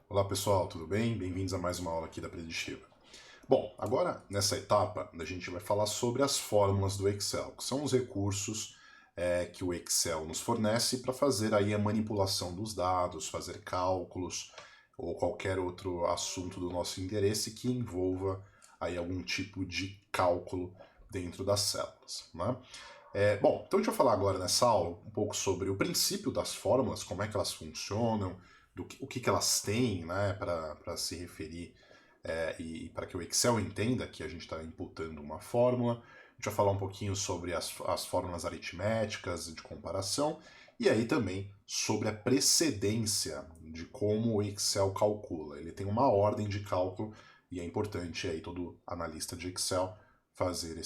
Olá pessoal, tudo bem? Bem-vindos a mais uma aula aqui da Preditiva. Bom, agora nessa etapa a gente vai falar sobre as fórmulas do Excel, que são os recursos que o Excel nos fornece para fazer aí a manipulação dos dados, fazer cálculos ou qualquer outro assunto do nosso interesse que envolva aí algum tipo de cálculo dentro das células, né? Bom, então a gente vai falar agora nessa aula um pouco sobre o princípio das fórmulas, como é que elas funcionam, o que elas têm, né, para se referir e para que o Excel entenda que a gente está imputando uma fórmula. A gente vai falar um pouquinho sobre as fórmulas aritméticas de comparação e aí também sobre a precedência de como o Excel calcula. Ele tem uma ordem de cálculo e é importante aí todo analista de Excel fazer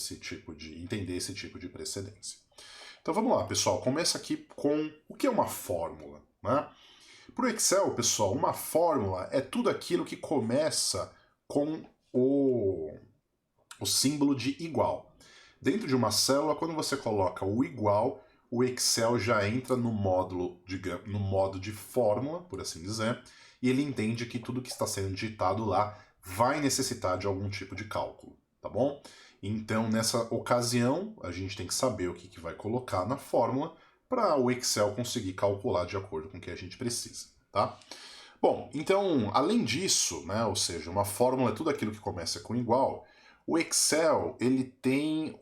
entender esse tipo de precedência. Então vamos lá, pessoal. Começa aqui com o que é uma fórmula, né? Para o Excel, pessoal, uma fórmula é tudo aquilo que começa com o símbolo de igual. Dentro de uma célula, quando você coloca o igual, o Excel já entra no no modo de fórmula, por assim dizer, e ele entende que tudo que está sendo digitado lá vai necessitar de algum tipo de cálculo, tá bom? Então, nessa ocasião, a gente tem que saber o que vai colocar na fórmula para o Excel conseguir calcular de acordo com o que a gente precisa, tá? Bom, então, além disso, né, ou seja, uma fórmula é tudo aquilo que começa com igual, o Excel, ele tem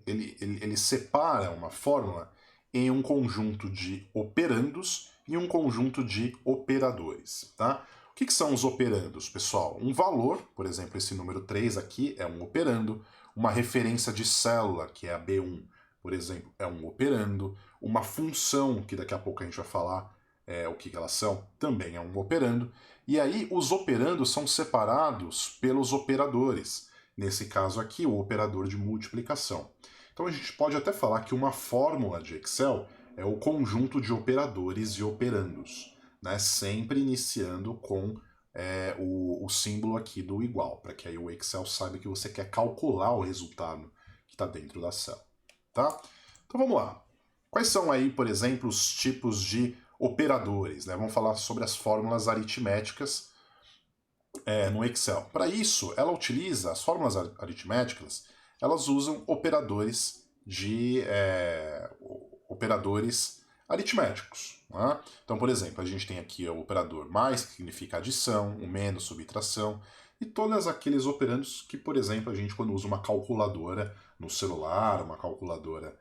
ele separa uma fórmula em um conjunto de operandos e um conjunto de operadores, tá? O que são os operandos, pessoal? Um valor, por exemplo, esse número 3 aqui é um operando, uma referência de célula, que é a B1, por exemplo, é um operando, uma função, que daqui a pouco a gente vai falar o que elas são, também é um operando, e aí os operandos são separados pelos operadores, nesse caso aqui, o operador de multiplicação. Então a gente pode até falar que uma fórmula de Excel é o conjunto de operadores e operandos, né? Sempre iniciando com o símbolo aqui do igual, para que aí o Excel saiba que você quer calcular o resultado que está dentro da célula, tá? Então vamos lá. Quais são aí, por exemplo, os tipos de operadores, né? Vamos falar sobre as fórmulas aritméticas no Excel. Para isso, ela utiliza as fórmulas aritméticas, elas usam operadores aritméticos. Né? Então, por exemplo, a gente tem aqui o operador mais, que significa adição, o menos, subtração, e todos aqueles operandos que, por exemplo, a gente quando usa uma calculadora no celular, uma calculadora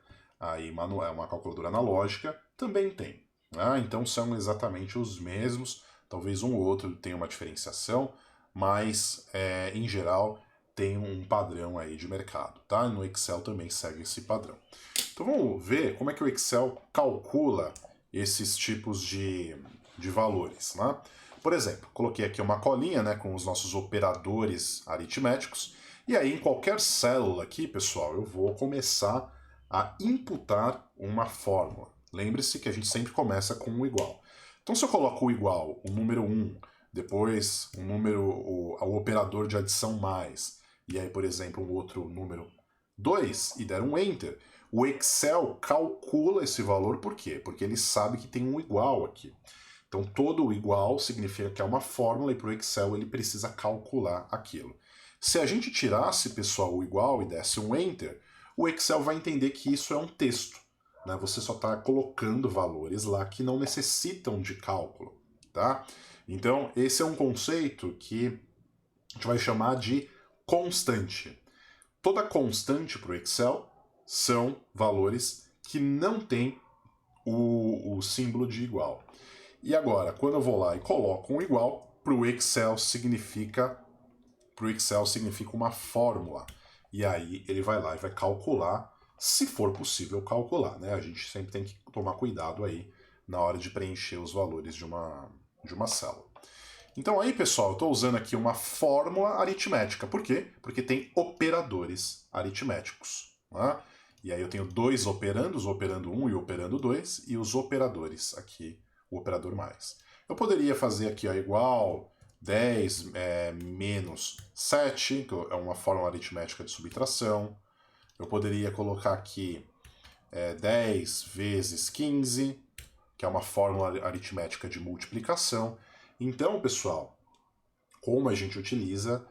manual, uma calculadora analógica, também tem. Né? Então são exatamente os mesmos, talvez um ou outro tenha uma diferenciação, mas em geral tem um padrão aí de mercado, tá? No Excel também segue esse padrão. Então vamos ver como é que o Excel calcula esses tipos de valores, né? Por exemplo, coloquei aqui uma colinha, né, com os nossos operadores aritméticos, e aí em qualquer célula aqui, pessoal, eu vou começar a imputar uma fórmula. Lembre-se que a gente sempre começa com um igual. Então se eu coloco o igual, o número 1, depois o operador de adição mais, e aí, por exemplo, um outro número 2, e der um Enter, o Excel calcula esse valor, por quê? Porque ele sabe que tem um igual aqui. Então, todo o igual significa que é uma fórmula e para o Excel ele precisa calcular aquilo. Se a gente tirasse, pessoal, o igual e desse um Enter, o Excel vai entender que isso é um texto. Né? Você só está colocando valores lá que não necessitam de cálculo. Tá? Então, esse é um conceito que a gente vai chamar de constante. Toda constante para o Excel são valores que não têm o símbolo de igual. E agora, quando eu vou lá e coloco um igual, para o Excel significa uma fórmula. E aí ele vai lá e vai calcular, se for possível calcular, né? A gente sempre tem que tomar cuidado aí na hora de preencher os valores de uma célula. Então aí, pessoal, eu estou usando aqui uma fórmula aritmética. Por quê? Porque tem operadores aritméticos. Né? E aí eu tenho dois operandos, o operando 1 e o operando 2, e os operadores aqui, o operador mais. Eu poderia fazer aqui ó, igual 10 menos 7, que é uma fórmula aritmética de subtração. Eu poderia colocar aqui 10 vezes 15, que é uma fórmula aritmética de multiplicação. Então, pessoal, como a gente utiliza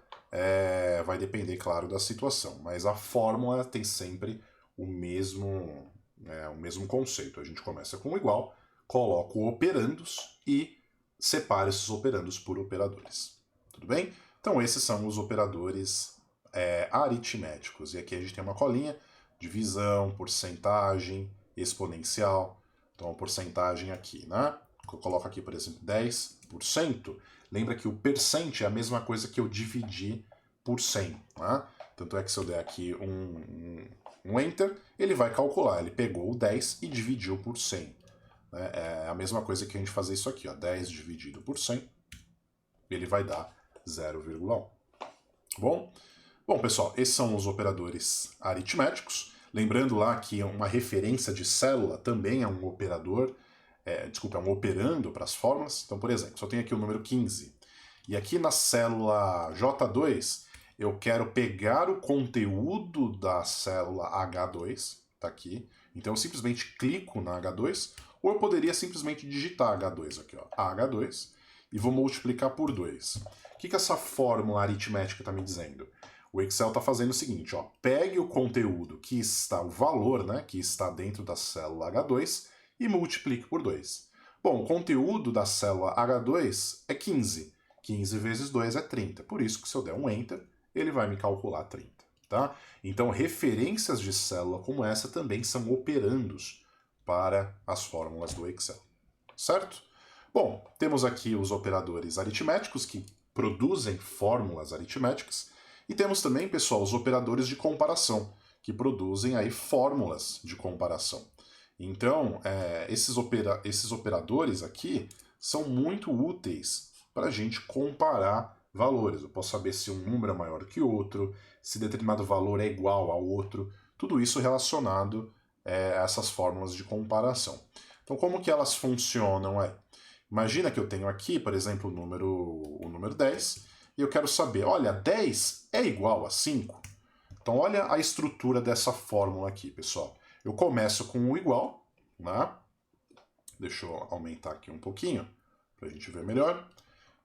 vai depender, claro, da situação, mas a fórmula tem sempre o mesmo conceito. A gente começa com o igual, coloca o operandos e separa esses operandos por operadores. Tudo bem? Então esses são os operadores aritméticos. E aqui a gente tem uma colinha, divisão, porcentagem, exponencial. Então a porcentagem aqui, né? Eu coloco aqui, por exemplo, 10%. Lembra que o percent é a mesma coisa que eu dividir por 100. Né? Tanto é que se eu der aqui um Enter, ele vai calcular. Ele pegou o 10 e dividiu por 100. Né? É a mesma coisa que a gente fazer isso aqui. Ó, 10 dividido por 100, ele vai dar 0,1. Bom, pessoal, esses são os operadores aritméticos. Lembrando lá que uma referência de célula também é um operador, é um operando para as fórmulas. Então, por exemplo, se eu tenho aqui o número 15, e aqui na célula J2, eu quero pegar o conteúdo da célula H2, tá aqui. Então eu simplesmente clico na H2, ou eu poderia simplesmente digitar H2 aqui, ó, H2, e vou multiplicar por 2. O que essa fórmula aritmética está me dizendo? O Excel está fazendo o seguinte, ó, pegue o conteúdo que está, o valor, né, que está dentro da célula H2 e multiplique por 2. Bom, o conteúdo da célula H2 é 15. 15 vezes 2 é 30. Por isso que se eu der um Enter, ele vai me calcular 30. Tá? Então, referências de célula como essa também são operandos para as fórmulas do Excel. Certo? Bom, temos aqui os operadores aritméticos que produzem fórmulas aritméticas. E temos também, pessoal, os operadores de comparação, que produzem aí fórmulas de comparação. Então, esses operadores aqui são muito úteis para a gente comparar valores. Eu posso saber se um número é maior que outro, se determinado valor é igual ao outro, tudo isso relacionado a essas fórmulas de comparação. Então, como que elas funcionam? Imagina que eu tenho aqui, por exemplo, o número 10, e eu quero saber, olha, 10 é igual a 5? Então, olha a estrutura dessa fórmula aqui, pessoal. Eu começo com o igual, né? Deixa eu aumentar aqui um pouquinho, para a gente ver melhor.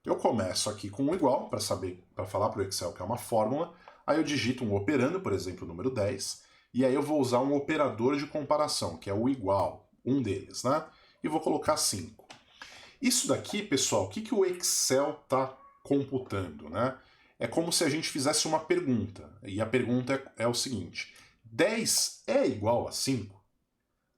Eu começo aqui com o igual, para falar para o Excel que é uma fórmula. Aí eu digito um operando, por exemplo, o número 10, e aí eu vou usar um operador de comparação, que é o igual, um deles, né? E vou colocar 5. Isso daqui, pessoal, o que o Excel está computando, né? É como se a gente fizesse uma pergunta, e a pergunta é o seguinte: 10 é igual a 5?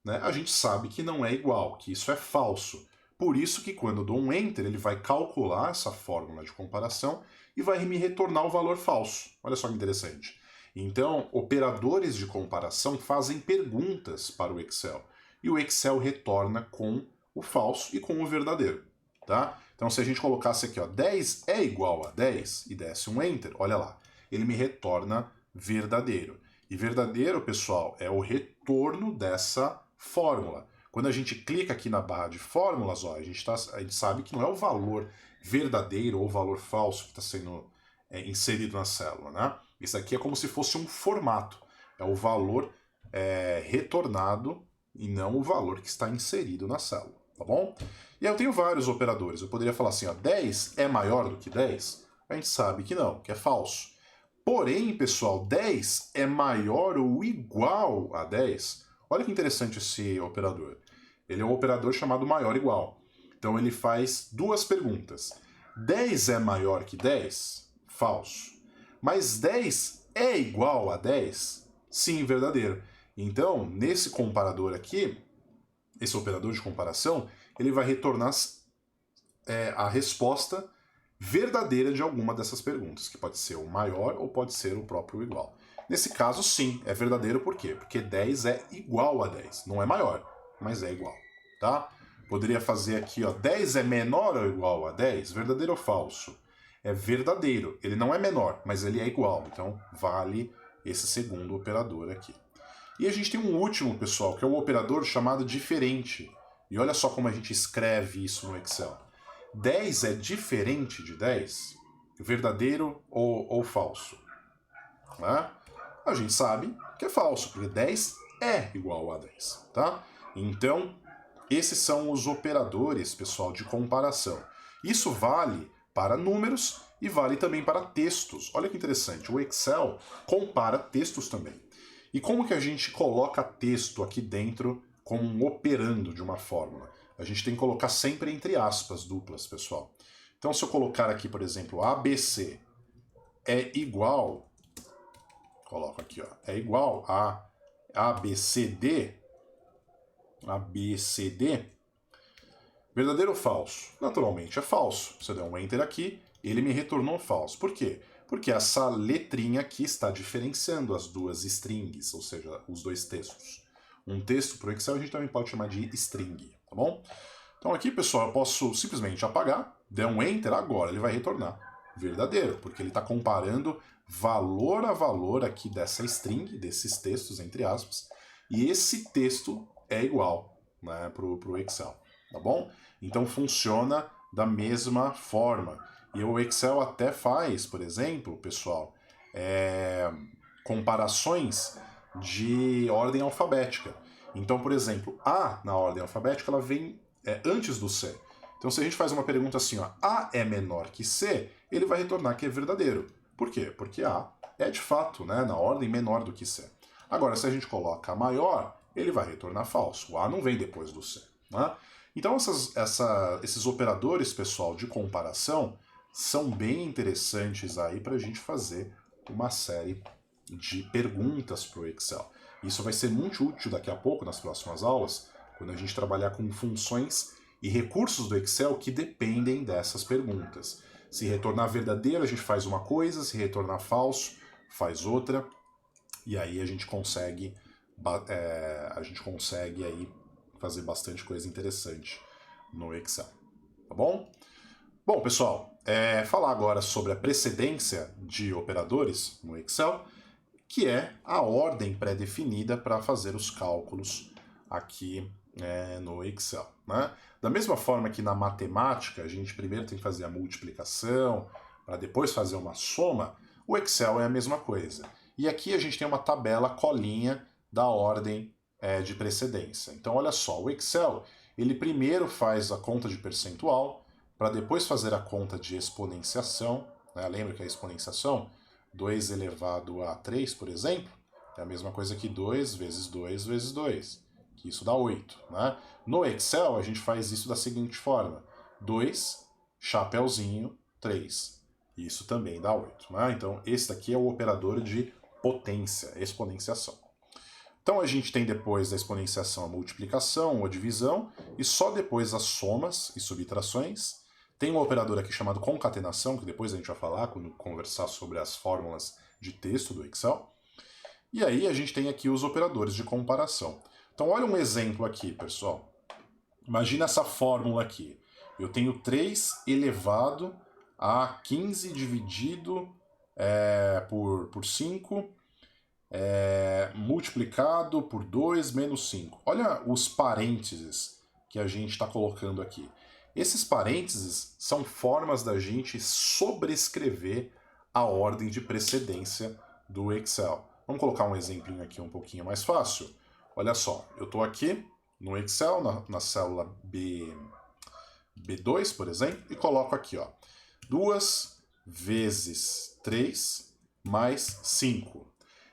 Né? A gente sabe que não é igual, que isso é falso. Por isso que quando eu dou um Enter, ele vai calcular essa fórmula de comparação e vai me retornar o valor falso. Olha só que interessante. Então, operadores de comparação fazem perguntas para o Excel. E o Excel retorna com o falso e com o verdadeiro. Tá? Então, se a gente colocasse aqui, ó, 10 é igual a 10 e desse um Enter, olha lá, ele me retorna verdadeiro. E verdadeiro, pessoal, é o retorno dessa fórmula. Quando a gente clica aqui na barra de fórmulas, ó, a gente sabe que não é o valor verdadeiro ou o valor falso que está sendo inserido na célula. Né? Isso aqui é como se fosse um formato. É o valor retornado e não o valor que está inserido na célula. Tá bom? E aí eu tenho vários operadores. Eu poderia falar assim, ó, 10 é maior do que 10? A gente sabe que não, que é falso. Porém, pessoal, 10 é maior ou igual a 10? Olha que interessante esse operador. Ele é um operador chamado maior igual. Então ele faz duas perguntas. 10 é maior que 10? Falso. Mas 10 é igual a 10? Sim, verdadeiro. Então, nesse comparador aqui, esse operador de comparação, ele vai retornar a resposta verdadeira de alguma dessas perguntas, que pode ser o maior ou pode ser o próprio igual. Nesse caso, sim, é verdadeiro por quê? Porque 10 é igual a 10. Não é maior, mas é igual. Tá? Poderia fazer aqui, ó, 10 é menor ou igual a 10? Verdadeiro ou falso? É verdadeiro. Ele não é menor, mas ele é igual. Então, vale esse segundo operador aqui. E a gente tem um último, pessoal, que é o operador chamado diferente. E olha só como a gente escreve isso no Excel. 10 é diferente de 10? Verdadeiro ou falso? Né? A gente sabe que é falso, porque 10 é igual a 10. Tá? Então, esses são os operadores, pessoal, de comparação. Isso vale para números e vale também para textos. Olha que interessante, o Excel compara textos também. E como que a gente coloca texto aqui dentro como um operando de uma fórmula? A gente tem que colocar sempre entre aspas duplas, pessoal. Então, se eu colocar aqui, por exemplo, ABC é igual, coloco aqui, ó, é igual a ABCD, verdadeiro ou falso? Naturalmente é falso. Se eu der um Enter aqui, ele me retornou falso. Por quê? Porque essa letrinha aqui está diferenciando as duas strings, ou seja, os dois textos. Um texto para o Excel a gente também pode chamar de string, tá bom? Então aqui, pessoal, eu posso simplesmente apagar, der um Enter, agora ele vai retornar verdadeiro, porque ele está comparando valor a valor aqui dessa string, desses textos, entre aspas, e esse texto é igual, né, para o Excel, tá bom? Então funciona da mesma forma. E o Excel até faz, por exemplo, pessoal, comparações de ordem alfabética. Então, por exemplo, A na ordem alfabética ela vem antes do C. Então, se a gente faz uma pergunta assim, ó, A é menor que C, ele vai retornar que é verdadeiro. Por quê? Porque A é de fato, né, na ordem menor do que C. Agora, se a gente coloca maior, ele vai retornar falso. O A não vem depois do C. Né? Então, esses operadores, pessoal, de comparação são bem interessantes aí para a gente fazer uma série de perguntas para o Excel. Isso vai ser muito útil daqui a pouco, nas próximas aulas, quando a gente trabalhar com funções e recursos do Excel que dependem dessas perguntas. Se retornar verdadeiro, a gente faz uma coisa, se retornar falso, faz outra, e aí a gente consegue aí fazer bastante coisa interessante no Excel, tá bom? Bom, pessoal, falar agora sobre a precedência de operadores no Excel, que é a ordem pré-definida para fazer os cálculos aqui no Excel. Né? Da mesma forma que na matemática a gente primeiro tem que fazer a multiplicação, para depois fazer uma soma, o Excel é a mesma coisa. E aqui a gente tem uma tabela colinha da ordem de precedência. Então olha só, o Excel ele primeiro faz a conta de percentual, para depois fazer a conta de exponenciação. Né? Lembra que a exponenciação? 2 elevado a 3, por exemplo, é a mesma coisa que 2 vezes 2 vezes 2, que isso dá 8. Né? No Excel, a gente faz isso da seguinte forma: 2, chapeuzinho, 3. Isso também dá 8. Né? Então, esse daqui é o operador de potência, exponenciação. Então, a gente tem depois da exponenciação a multiplicação ou a divisão, e só depois as somas e subtrações. Tem um operador aqui chamado concatenação, que depois a gente vai falar quando conversar sobre as fórmulas de texto do Excel. E aí a gente tem aqui os operadores de comparação. Então olha um exemplo aqui, pessoal. Imagina essa fórmula aqui. Eu tenho 3 elevado a 15 dividido por 5, multiplicado por 2 menos 5. Olha os parênteses que a gente está colocando aqui. Esses parênteses são formas da gente sobrescrever a ordem de precedência do Excel. Vamos colocar um exemplinho aqui um pouquinho mais fácil. Olha só, eu estou aqui no Excel, na célula B2, por exemplo, e coloco aqui, ó, 2 vezes 3 mais 5.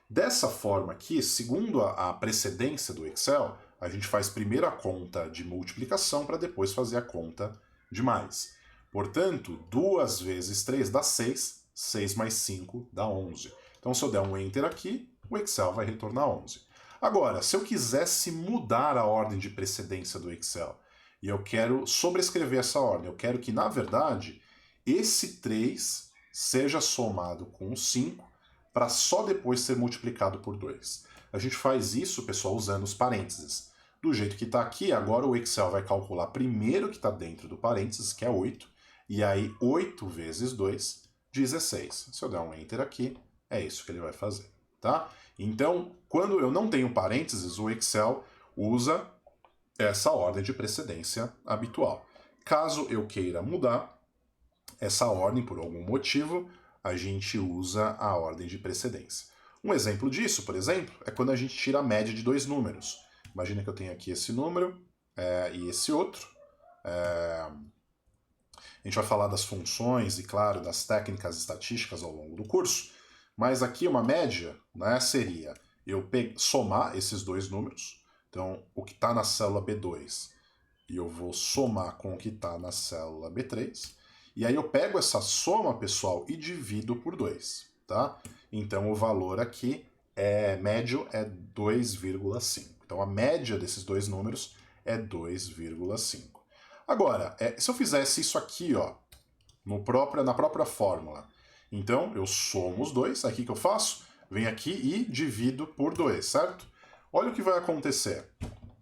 Dessa forma aqui, segundo a precedência do Excel, a gente faz primeiro a conta de multiplicação para depois fazer a conta de mais. Portanto, 2 vezes 3 dá 6, 6 mais 5 dá 11. Então, se eu der um Enter aqui, o Excel vai retornar 11. Agora, se eu quisesse mudar a ordem de precedência do Excel, e eu quero sobrescrever essa ordem, eu quero que, na verdade, esse 3 seja somado com o 5, para só depois ser multiplicado por 2. A gente faz isso, pessoal, usando os parênteses. Do jeito que está aqui, agora o Excel vai calcular primeiro o que está dentro do parênteses, que é 8, e aí 8 vezes 2, 16. Se eu der um Enter aqui, é isso que ele vai fazer. Tá? Então, quando eu não tenho parênteses, o Excel usa essa ordem de precedência habitual. Caso eu queira mudar essa ordem por algum motivo, a gente usa a ordem de precedência. Um exemplo disso, por exemplo, é quando a gente tira a média de dois números. Imagina que eu tenho aqui esse número e esse outro. A gente vai falar das funções e, claro, das técnicas estatísticas ao longo do curso, mas aqui uma média, né, seria eu somar esses dois números, então o que está na célula B2 e eu vou somar com o que está na célula B3, e aí eu pego essa soma, pessoal, e divido por 2, tá? Então o valor aqui médio é 2,5. Então a média desses dois números é 2,5. Agora, se eu fizesse isso aqui, ó, na própria fórmula, então eu somo os dois, aqui que eu faço, venho aqui e divido por 2, certo? Olha o que vai acontecer.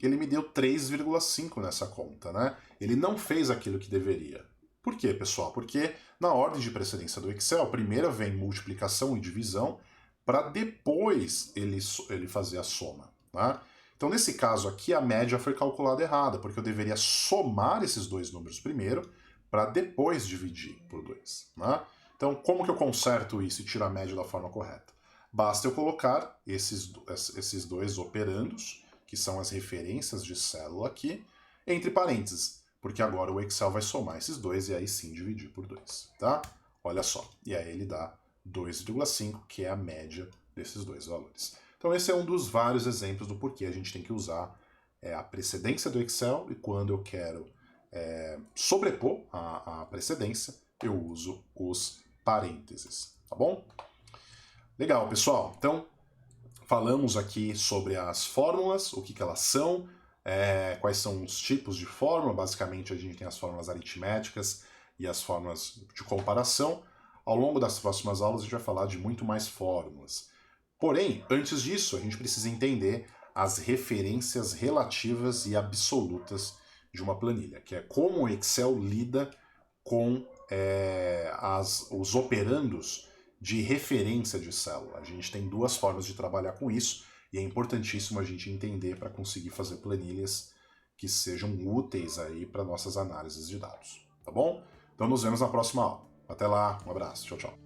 Ele me deu 3,5 nessa conta, né? Ele não fez aquilo que deveria. Por quê, pessoal? Porque na ordem de precedência do Excel, primeiro vem multiplicação e divisão, para depois ele fazer a soma, né? Então, nesse caso aqui, a média foi calculada errada, porque eu deveria somar esses dois números primeiro, para depois dividir por 2. Né? Então, como que eu conserto isso e tiro a média da forma correta? Basta eu colocar esses dois operandos, que são as referências de célula aqui, entre parênteses, porque agora o Excel vai somar esses dois e aí sim dividir por 2. Tá? Olha só, e aí ele dá 2,5, que é a média desses dois valores. Então esse é um dos vários exemplos do porquê a gente tem que usar a precedência do Excel, e quando eu quero sobrepor a precedência, eu uso os parênteses, tá bom? Legal, pessoal. Então, falamos aqui sobre as fórmulas, o que elas são, quais são os tipos de fórmula. Basicamente, a gente tem as fórmulas aritméticas e as fórmulas de comparação. Ao longo das próximas aulas, a gente vai falar de muito mais fórmulas. Porém, antes disso, a gente precisa entender as referências relativas e absolutas de uma planilha, que é como o Excel lida com os operandos de referência de célula. A gente tem duas formas de trabalhar com isso, e é importantíssimo a gente entender para conseguir fazer planilhas que sejam úteis aí para nossas análises de dados, tá bom? Então nos vemos na próxima aula. Até lá, um abraço, tchau, tchau.